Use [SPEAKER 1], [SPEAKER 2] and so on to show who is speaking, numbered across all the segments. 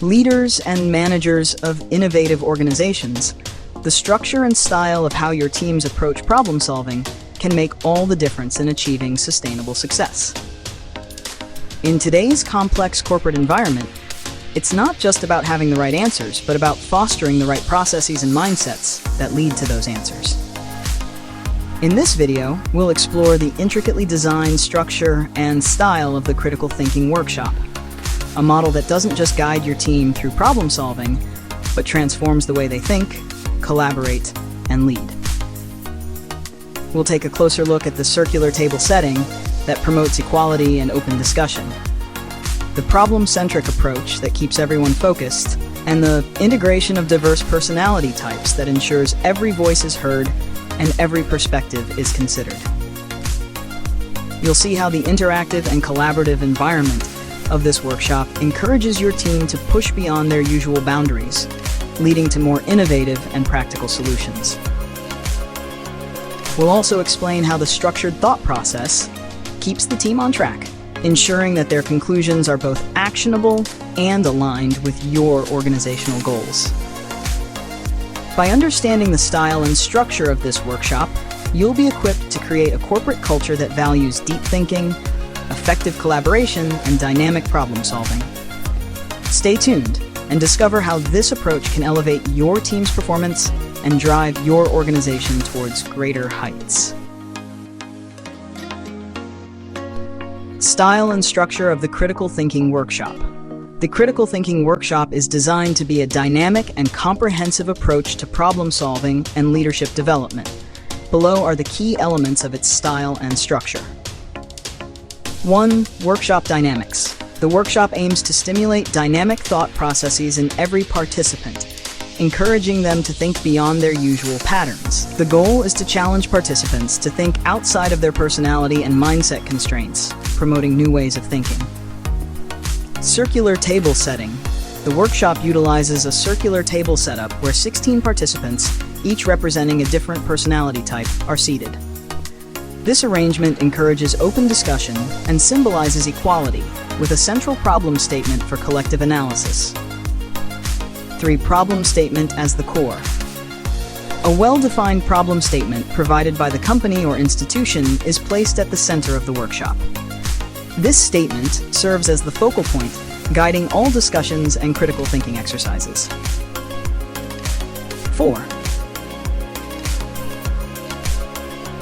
[SPEAKER 1] Leaders and managers of innovative organizations, the structure and style of how your teams approach problem solving can make all the difference in achieving sustainable success. In today's complex corporate environment, it's not just about having the right answers, but about fostering the right processes and mindsets that lead to those answers. In this video, we'll explore the intricately designed structure and style of the critical thinking workshop, a model that doesn't just guide your team through problem solving, but transforms the way they think, collaborate, and lead. We'll take a closer look at the circular table setting that promotes equality and open discussion, the problem-centric approach that keeps everyone focused, and the integration of diverse personality types that ensures every voice is heard and every perspective is considered. You'll see how the interactive and collaborative environment of this workshop encourages your team to push beyond their usual boundaries, leading to more innovative and practical solutions. We'll also explain how the structured thought process keeps the team on track, ensuring that their conclusions are both actionable and aligned with your organizational goals. By understanding the style and structure of this workshop, you'll be equipped to create a corporate culture that values deep thinking, effective collaboration, and dynamic problem solving. Stay tuned and discover how this approach can elevate your team's performance and drive your organization towards greater heights. Style and structure of the critical thinking workshop. The critical thinking workshop is designed to be a dynamic and comprehensive approach to problem solving and leadership development. Below are the key elements of its style and structure. 1. Workshop dynamics. The workshop aims to stimulate dynamic thought processes in every participant, encouraging them to think beyond their usual patterns. The goal is to challenge participants to think outside of their personality and mindset constraints, promoting new ways of thinking. Circular table setting. The workshop utilizes a circular table setup where 16 participants, each representing a different personality type, are seated. This arrangement encourages open discussion and symbolizes equality, with a central problem statement for collective analysis. 3. Problem statement as the core. A well-defined problem statement provided by the company or institution is placed at the center of the workshop. This statement serves as the focal point, guiding all discussions and critical thinking exercises. 4.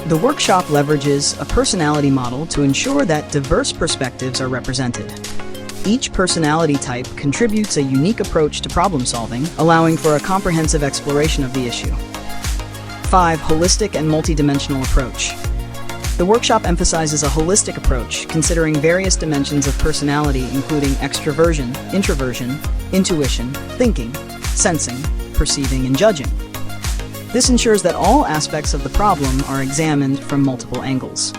[SPEAKER 1] The workshop leverages a personality model to ensure that diverse perspectives are represented. Each personality type contributes a unique approach to problem solving, allowing for a comprehensive exploration of the issue. 5. Holistic and multidimensional approach. The workshop emphasizes a holistic approach, considering various dimensions of personality, including extroversion, introversion, intuition, thinking, sensing, perceiving, and judging. This ensures that all aspects of the problem are examined from multiple angles.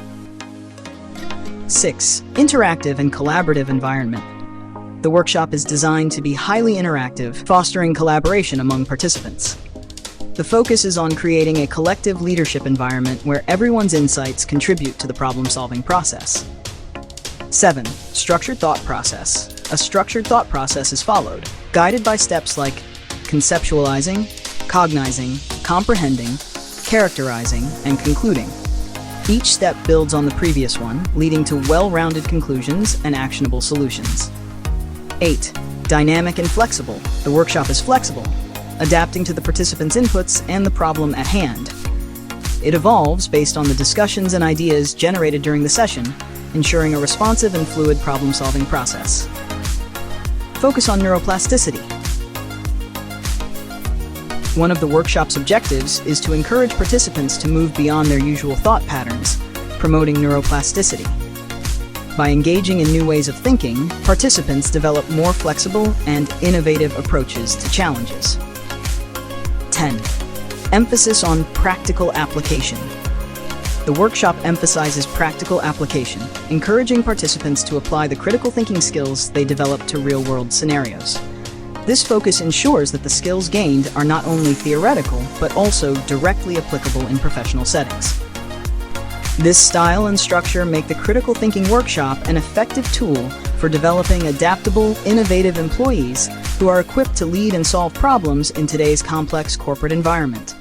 [SPEAKER 1] 6. Interactive and collaborative environment. The workshop is designed to be highly interactive, fostering collaboration among participants. The focus is on creating a collective leadership environment where everyone's insights contribute to the problem-solving process. 7. Structured thought process. A structured thought process is followed, guided by steps like conceptualizing, cognizing, comprehending, characterizing, and concluding. Each step builds on the previous one, leading to well-rounded conclusions and actionable solutions. 8. Dynamic and flexible. The workshop is flexible, adapting to the participants' inputs and the problem at hand. It evolves based on the discussions and ideas generated during the session, ensuring a responsive and fluid problem-solving process. Focus on neuroplasticity. One of the workshop's objectives is to encourage participants to move beyond their usual thought patterns, promoting neuroplasticity. By engaging in new ways of thinking, participants develop more flexible and innovative approaches to challenges. 10. Emphasis on practical application. The workshop emphasizes practical application, encouraging participants to apply the critical thinking skills they develop to real-world scenarios. This focus ensures that the skills gained are not only theoretical, but also directly applicable in professional settings. This style and structure make the critical thinking workshop an effective tool for developing adaptable, innovative employees who are equipped to lead and solve problems in today's complex corporate environment.